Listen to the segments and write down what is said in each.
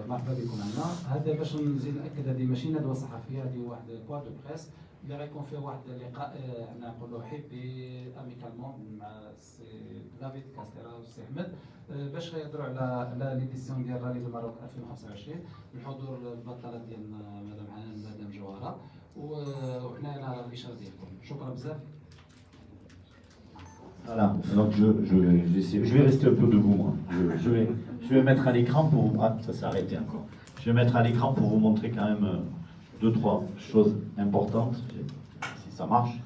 مرحبا بكم معنا. هذا باش نزيد ناكد، هذه ماشي ندوه صحفيه، هذه واحد بوا دو بريس اللي غيكون فيه واحد اللقاء انا نقولوا حبي اميكالمون مع السي دافيد كاستيرا والسي احمد باش غيهضروا على ليديسيون ديال رالي دو ماروك 2025 بحضور البطلات ديالنا مدام حنان مدام جوهره وحنايا على الاشاره ديالكم. شكرا بزاف. Voilà, donc je vais rester un peu debout moi. Je vais mettre à l'écran pour vous... Ah, ça s'est arrêté encore. Je vais mettre à l'écran pour vous montrer quand même deux, trois choses importantes, si ça marche.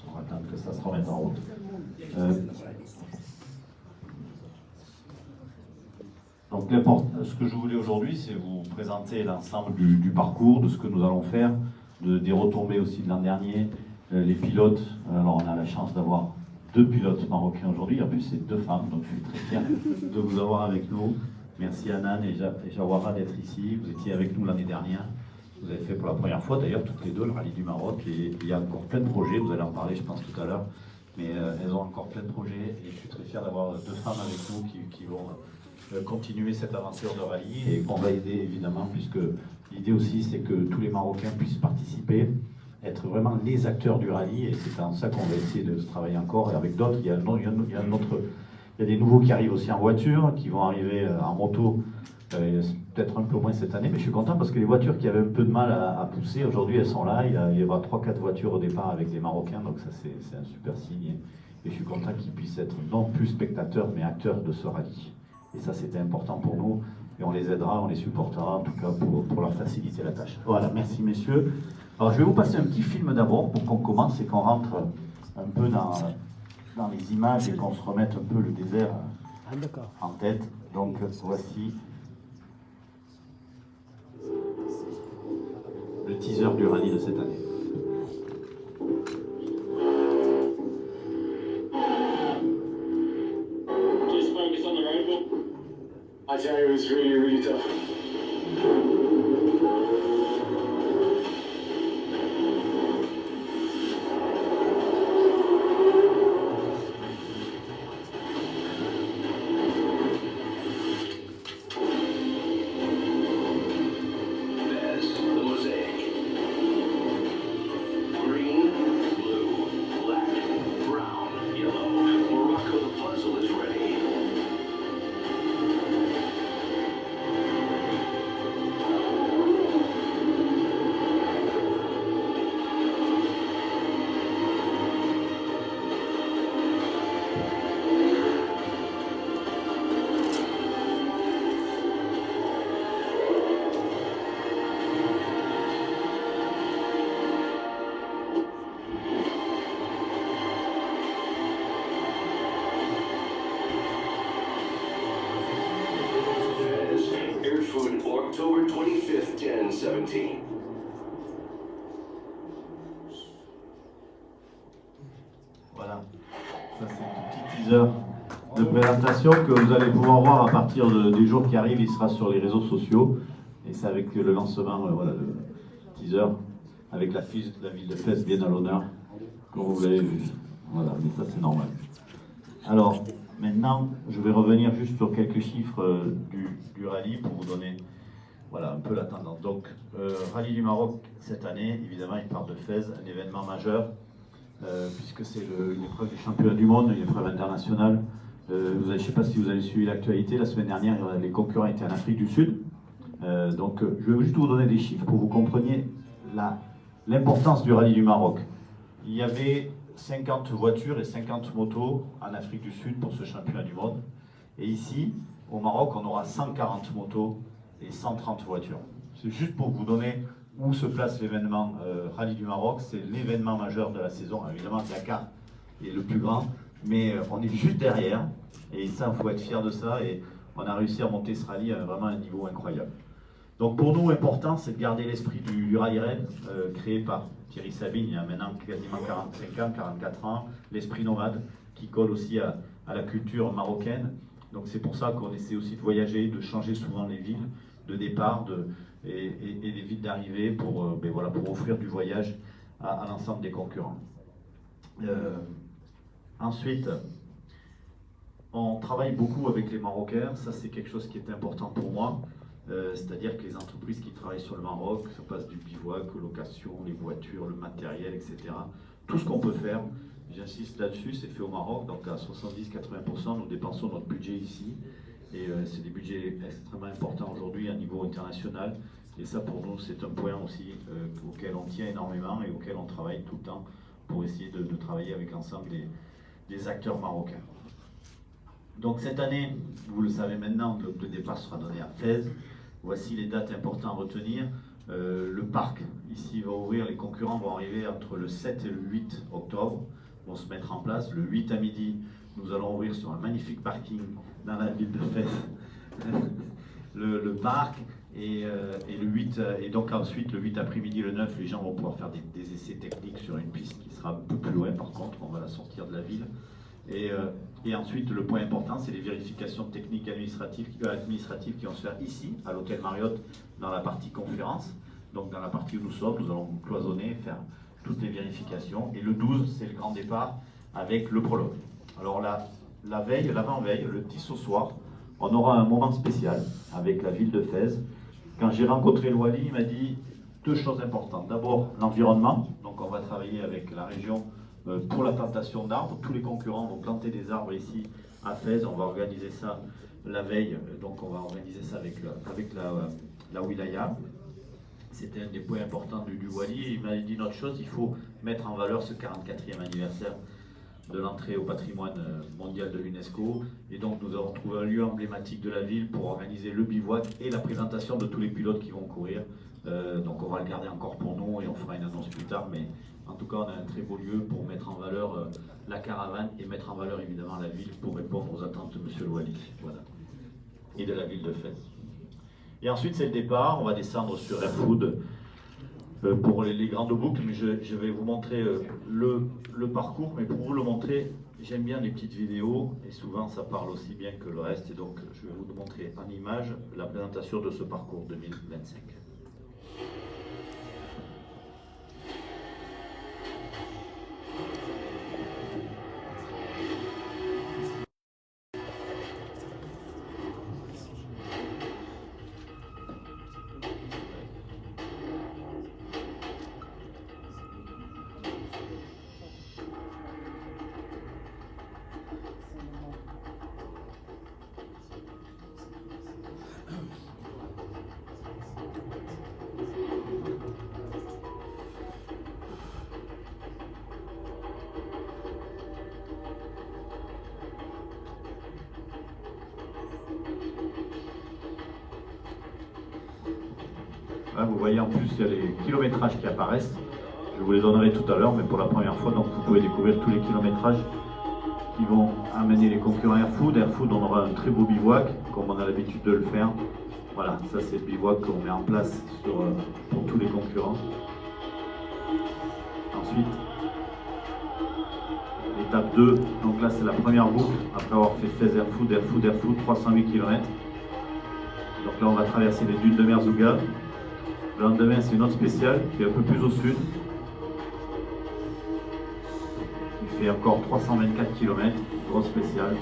On va attendre que ça se remette en route. Donc ce que je voulais aujourd'hui, c'est vous présenter l'ensemble du parcours, de ce que nous allons faire, des retombées aussi de l'an dernier, les pilotes. Alors on a la chance d'avoir deux pilotes marocains aujourd'hui, en plus c'est deux femmes, donc je suis très fier de vous avoir avec nous. Merci Hanan et Jawara d'être ici, vous étiez avec nous l'année dernière. Vous avez fait pour la première fois d'ailleurs toutes les deux le rallye du Maroc, et il y a encore plein de projets, vous allez en parler je pense tout à l'heure, mais elles ont encore plein de projets et je suis très fier d'avoir deux femmes avec nous qui vont continuer cette aventure de rallye et qu'on va aider évidemment, puisque l'idée aussi c'est que tous les Marocains puissent participer, être vraiment les acteurs du rallye, et c'est en ça qu'on va essayer de travailler encore. Et avec d'autres, il y a des nouveaux qui arrivent aussi en voiture, qui vont arriver en moto, peut-être un peu moins cette année, mais je suis content parce que les voitures qui avaient un peu de mal à pousser, aujourd'hui elles sont là. Il y aura 3-4 voitures au départ avec des Marocains, donc ça c'est un super signe, et je suis content qu'ils puissent être non plus spectateurs mais acteurs de ce rallye. Et ça, c'était important pour nous. Et on les aidera, on les supportera, en tout cas, pour leur faciliter la tâche. Voilà, merci messieurs. Alors, je vais vous passer un petit film d'abord pour qu'on commence et qu'on rentre un peu dans les images et qu'on se remette un peu le désert en tête. Donc, voici le teaser du rallye de cette année. I tell you, it was really, really tough. October 25th, 10/17. Voilà, ça c'est un petit teaser de présentation que vous allez pouvoir voir à partir des jours qui arrivent. Il sera sur les réseaux sociaux, et c'est avec le lancement, voilà, le teaser, avec la fiche de la ville de Fès bien à l'honneur, comme vous l'avez vu. Voilà, mais ça c'est normal. Alors, maintenant, je vais revenir juste sur quelques chiffres du rallye pour vous donner, voilà, un peu la tendance. Donc, rallye du Maroc cette année, évidemment, il part de Fès, un événement majeur, puisque c'est l'épreuve du championnat du monde, une épreuve internationale. Je ne sais pas si vous avez suivi l'actualité, la semaine dernière, les concurrents étaient en Afrique du Sud. Donc, je vais juste vous donner des chiffres pour que vous compreniez l'importance du rallye du Maroc. Il y avait 50 voitures et 50 motos en Afrique du Sud pour ce championnat du monde. Et ici, au Maroc, on aura 140 motos et 130 voitures. C'est juste pour vous donner où se place l'événement Rallye du Maroc. C'est l'événement majeur de la saison. Alors, évidemment, Dakar est le plus grand, mais on est juste derrière. Et ça, il faut être fier de ça. Et on a réussi à monter ce rallye à vraiment un niveau incroyable. Donc pour nous, important, c'est de garder l'esprit du rallye raid, créé par Thierry Sabine il y a maintenant quasiment 45 ans, 44 ans, l'esprit nomade, qui colle aussi à la culture marocaine. Donc c'est pour ça qu'on essaie aussi de voyager, de changer souvent les villes de départ et les villes d'arrivée pour offrir du voyage à l'ensemble des concurrents. Ensuite, on travaille beaucoup avec les Marocains, ça c'est quelque chose qui est important pour moi, c'est-à-dire que les entreprises qui travaillent sur le Maroc, ça passe du bivouac aux locations, les voitures, le matériel, etc. Tout ce qu'on peut faire, j'insiste là-dessus, c'est fait au Maroc, donc à 70-80% nous dépensons notre budget ici, et c'est des budgets extrêmement importants aujourd'hui à niveau international, et ça pour nous c'est un point aussi auquel on tient énormément et auquel on travaille tout le temps pour essayer de travailler avec l'ensemble des acteurs marocains. Donc cette année, vous le savez maintenant, le départ sera donné à Fès. Voici les dates importantes à retenir. Le parc ici va ouvrir, les concurrents vont arriver entre le 7 et le 8 octobre, vont se mettre en place. Le 8 à midi, nous allons ouvrir sur un magnifique parking dans la ville de Fès le parc. Et le 8, et donc ensuite le 8 après-midi, le 9, les gens vont pouvoir faire des essais techniques sur une piste qui sera un peu plus loin par contre, on va la sortir de la ville. Et ensuite, le point important, c'est les vérifications techniques administratives qui vont se faire ici, à l'hôtel Marriott, dans la partie conférence. Donc dans la partie où nous sommes, nous allons cloisonner, faire toutes les vérifications. Et le 12, c'est le grand départ avec le prologue. Alors la veille, l'avant-veille, le 10 au soir, on aura un moment spécial avec la ville de Fès. Quand j'ai rencontré le Wali, il m'a dit deux choses importantes. D'abord, l'environnement. Donc on va travailler avec la région pour la plantation d'arbres. Tous les concurrents vont planter des arbres ici à Fès. On va organiser ça la veille. Donc on va organiser ça avec la Wilaya. C'était un des points importants du Wali. Il m'a dit une autre chose, il faut mettre en valeur ce 44e anniversaire de l'entrée au patrimoine mondial de l'UNESCO. Et donc nous avons trouvé un lieu emblématique de la ville pour organiser le bivouac et la présentation de tous les pilotes qui vont courir. Donc on va le garder encore pour nous et on fera une annonce plus tard. Mais en tout cas, on a un très beau lieu pour mettre en valeur la caravane et mettre en valeur évidemment la ville pour répondre aux attentes de M. le Wali, voilà, et de la ville de Fès. Et ensuite, c'est le départ. On va descendre sur Airfood pour les grandes boucles, mais je vais vous montrer le parcours. Mais pour vous le montrer, j'aime bien les petites vidéos et souvent ça parle aussi bien que le reste. Et donc, je vais vous montrer en image la présentation de ce parcours 2025. Là, vous voyez en plus, il y a les kilométrages qui apparaissent. Je vous les donnerai tout à l'heure, mais pour la première fois, donc vous pouvez découvrir tous les kilométrages qui vont amener les concurrents Airfood. Airfood, on aura un très beau bivouac, comme on a l'habitude de le faire. Voilà, ça c'est le bivouac qu'on met en place pour tous les concurrents. Ensuite, l'étape 2, donc là c'est la première boucle, après avoir fait Fès Airfood, 308 km. Donc là on va traverser les dunes de Merzouga. Le lendemain, c'est une autre spéciale qui est un peu plus au sud. Il fait encore 324 km, grosse spéciale.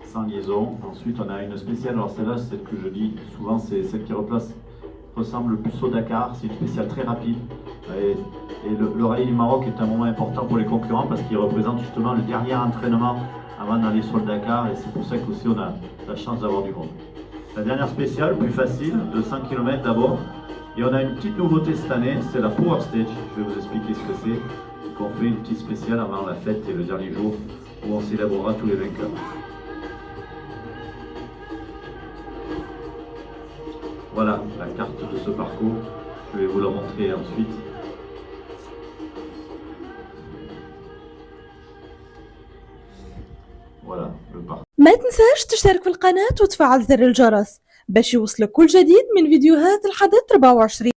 Sans liaison. Ensuite, on a une spéciale, alors celle-là, c'est celle que je dis souvent, c'est celle qui ressemble le plus au Dakar. C'est une spéciale très rapide. Et le rallye du Maroc est un moment important pour les concurrents parce qu'il représente justement le dernier entraînement avant d'aller sur le Dakar. Et c'est pour ça qu'aussi on a la chance d'avoir du monde. La dernière spéciale, plus facile, de 100 km d'abord. Et on a une petite nouveauté cette année, c'est la Power Stage. Je vais vous expliquer ce que c'est. Qu'on fait une petite spéciale avant la fête et le dernier jour où on célébrera tous les vainqueurs. Voilà la carte de ce parcours. Je vais vous la montrer ensuite. Voilà le parcours. ما تنساش تشترك في القناة وتفعل زر الجرس باش يوصلك كل جديد من فيديوهات الحدث 24.